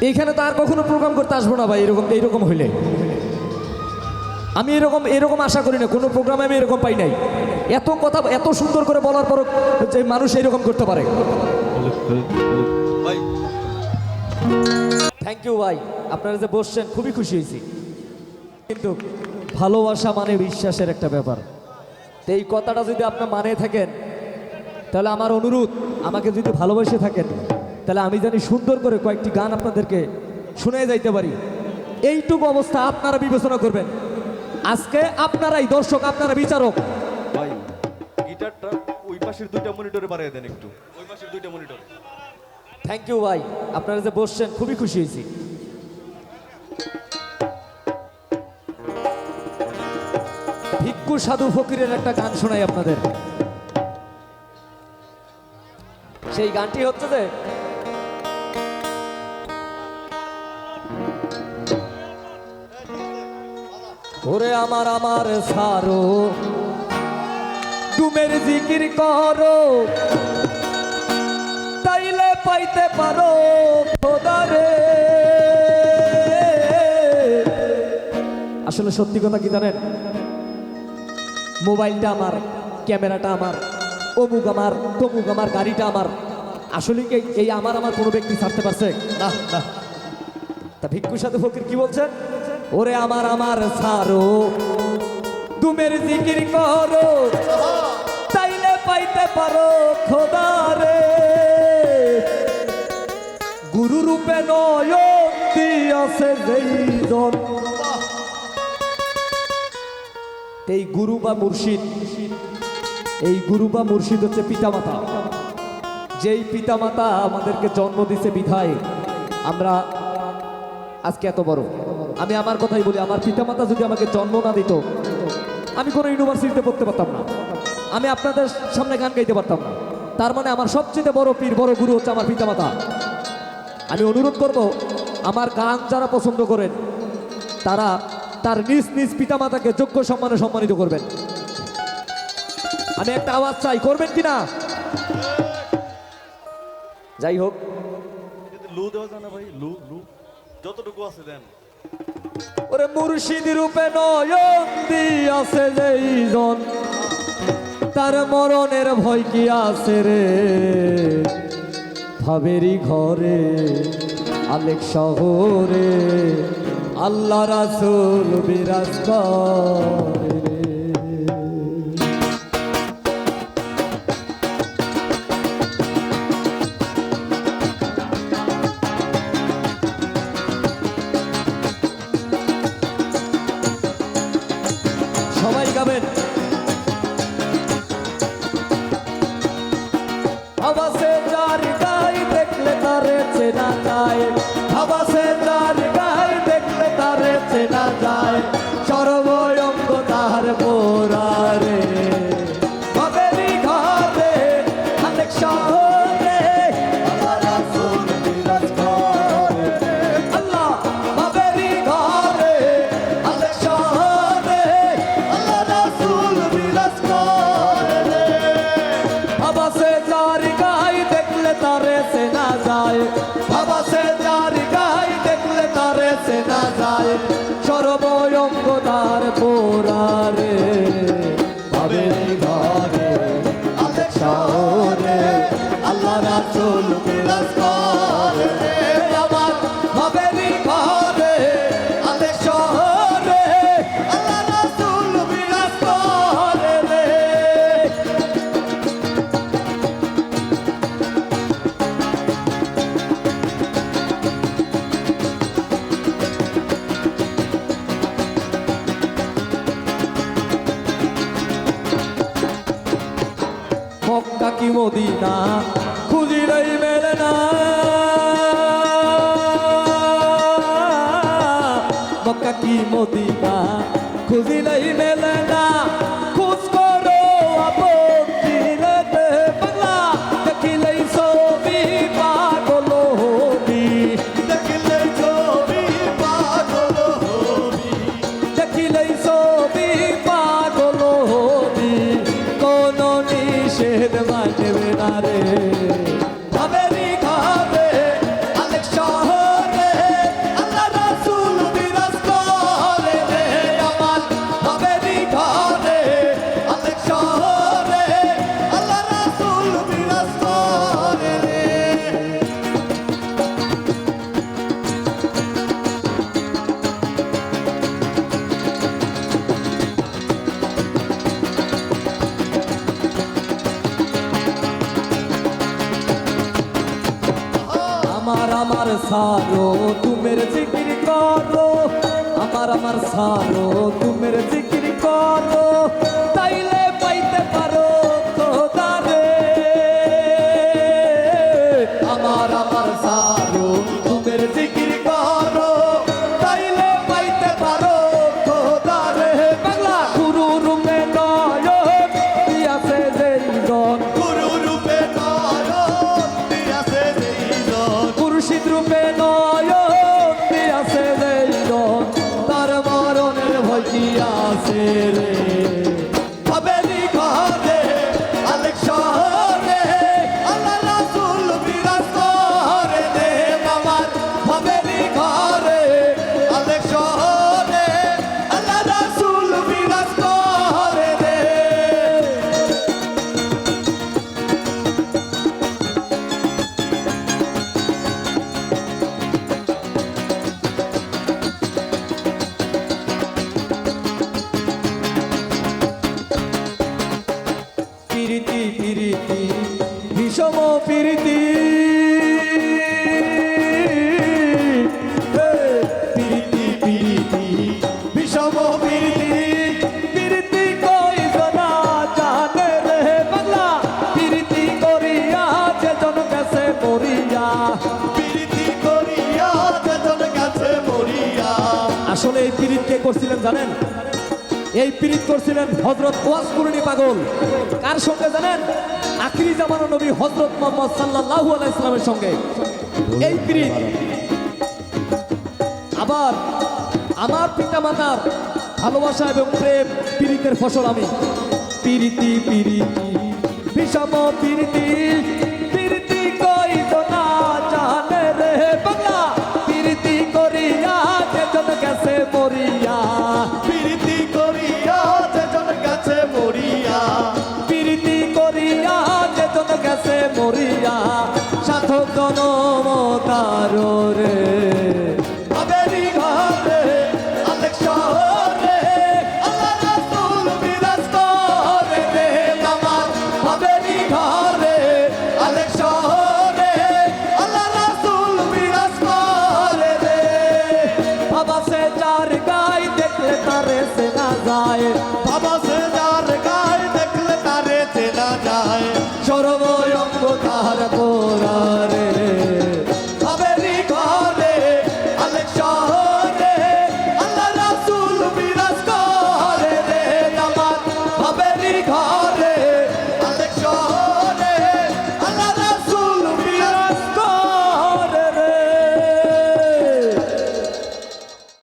এইখানে তো আর কখনো প্রোগ্রাম করতে আসবো না ভাই, এইরকম হইলে আমি এরকম আশা করি না, কোনো প্রোগ্রামে আমি এরকম পাই নাই। এত কথা এত সুন্দর করে বলার পর যে মানুষ এরকম করতে পারে। থ্যাংক ইউ ভাই, আপনারা যে বসছেন খুবই খুশি হয়েছি। কিন্তু ভালোবাসা মানে বিশ্বাসের একটা ব্যাপার, তো এই কথাটা যদি আপনার মানে থাকেন তাহলে আমার অনুরোধ, আমাকে যদি ভালোবেসে থাকেন তাহলে আমি জানি সুন্দর করে কয়েকটি গান আপনাদেরকে শুনে যাইতে পারি। এইটুকু অবস্থা আপনারা বিবেচনা করবেন। আজকে আপনারাই দর্শক, আপনারা বিচারক। ভাই গিটারটা ওই পাশের দুইটা মনিটরে বাড়িয়ে দেন একটু, ওই পাশের দুইটা মনিটর। থ্যাংক ইউ ভাই, আপনারা যে বসছেন খুবই খুশি হয়েছি। ভিক্ষু সাধু ফকিরের একটা গান শোনাই আপনাদের। সেই গানটি হচ্ছে যে ওরে আমার আমার সারো তুমের জিকির করো, তাইলে পাইতে পারো খোদারে। আসলে সত্যি কথা কি জানেন, মোবাইলটা আমার, ক্যামেরাটা আমার, অমুক আমার, তমুক আমার, গাড়িটা আমার, আসলে কি এই আমার কোনো ব্যক্তি ছাড়তে পারছে? না না। তা ভিক্ষু সাধু ফকির কি বলছেন? ওরে আমার আমার সারো তুমের জিকির করো, তাইলে পাইতে পারো খোদারে। গুরু রূপে নয়ন দিয়াছে যেইজন, এই গুরু বা মুর্শিদ, এই গুরু বা মুর্শিদ হচ্ছে পিতামাতা। যেই পিতামাতা আমাদেরকে জন্ম দিছে বিধায় আমরা আজকে এত বড়। আমি আমার কথাই বলি, আমার পিতামাতা যদি আমাকে জন্ম না দিত আমি কোনো ইউনিভার্সিটিতে পড়তে পারতাম না, আমি আপনাদের সামনে গান গাইতে পারতাম না। তার মানে আমার সবচেয়ে বড় পীর, বড় গুরু হচ্ছে আমার পিতামাতা। আমি অনুরোধ করব, আমার গান যারা পছন্দ করেন তারা তার নিজ নিজ পিতামাতাকে যোগ্য সম্মানে সম্মানিত করবেন। আমি একটা আওয়াজ চাই, করবেন কিনা? যাই হোক, লু দেওয়া যায় না ভাই? লু লু যতটুকু আছে দেন। ওরে মুর্শিদ রূপে নয়ন দিয়াছে যেইজন, তার মরণের ভয় কি আছে রে। ভাবেরি ঘরে আলেক শহরে আল্লাহ রাসূল বিরাজ করে রে। সবাই গাবেন। আবাসে যার গায়ে দেখলে তারে চেনা যায়, আবাসে যার গায়ে দেখলে তারে চেনা যায়, সর্বঙ্গ তার মোরারে। বাবেরি ঘরে অনেক শহরে আল্লাহ রাসূল বিরাজ করে রে। আল্লাহ বাবেরি ঘরে অনেক শহরে আল্লাহ রাসূল বিরাজ করে রে। আবাসে যার গায়ে দেখলে তারে চেনা যায়, আবাসে যার গায়ে দেখলে তারে চেনা যায়, সর্বঙ্গ তার পোরারে। বাবেরি ঘরে অনেক শহরে আল্লাহ রাসূল বিরাজ করে রে। আমার বাবেরি ঘরে অনেক শহরে আল্লাহ রাসূল বিরাজ করে রে। মক্কা কি মদিনা খুঁজিলেই মেলে না, মক্কা কি মদিনা খুঁজিলেই মেলে না। খোঁজ করো আপত্তি রেতে বাংলা, দেখিলেই ছবি পাগল হবি, দেখিলেই ছবি পাগল হবি, দেখিলেই ছবি পাগল হবি, কোন নিষেধ মানবে না রে। বাবেরি ঘরে অনেক শহরে আমার সারো তুমের জিকির করো, আমার সারো তুমের জিকির করো, তাইলে পাইতে পারো খোদারে। আমার সারো তুমের জিকির করো, তাইলে পাইতে পারো খোদারে। বাংলা গুরু রূপে নয় দিয়াছে যেইজন, গুরু রূপে নয়ন দিয়াছে যেইজন, মুর্শিদ রূপে নয়ন দিয়াছে যেইজন, তার মরণের ভয় কি আছে রে। হবেলি ঘরে আলেক শহরে আল্লাহ রাসূল বিরাজ করে রে বাবার। হবেলি ঘরে আলেক শহরে আল্লাহ রাসূল বিরাজ করে রে। পিরিতি পিরিতি বিষম পিরিতি, পিরিতি পিরিতি বিষম প্রীতি পিরিতি কই জনা জানে রে। বাংলা পিরিতি করিয়া যেজন গেছে মরিয়া। প্রীতি করিয়া যেজন কাছে মরিয়া। আসলে এই পিরিত কে করছিলেন জানেন? এই পিরিত করছিলেন হযরত ওয়াস কুরনি পাগল। কার সঙ্গে জানেন? আখিরি জামানার নবী হযরত মুহাম্মদ সাল্লাল্লাহু আলাইহি সাল্লামের সঙ্গে এই পিরিত। আবার আমার পিতামাতার ভালোবাসা এবং প্রেম পিরিতের ফসল আমি। পিরিতি পিরিতি বিষম পিরিতি, পিরিতি কই না জানে রে। বাংলা পিরিতি করিয়া যেজন গেছে মরিয়া। প্রীতি করিয়া যেজন কাছে মরিয়া। পিরিতি করিয়া যেজন গেছে মরিয়া, সাধক জনম তার রে।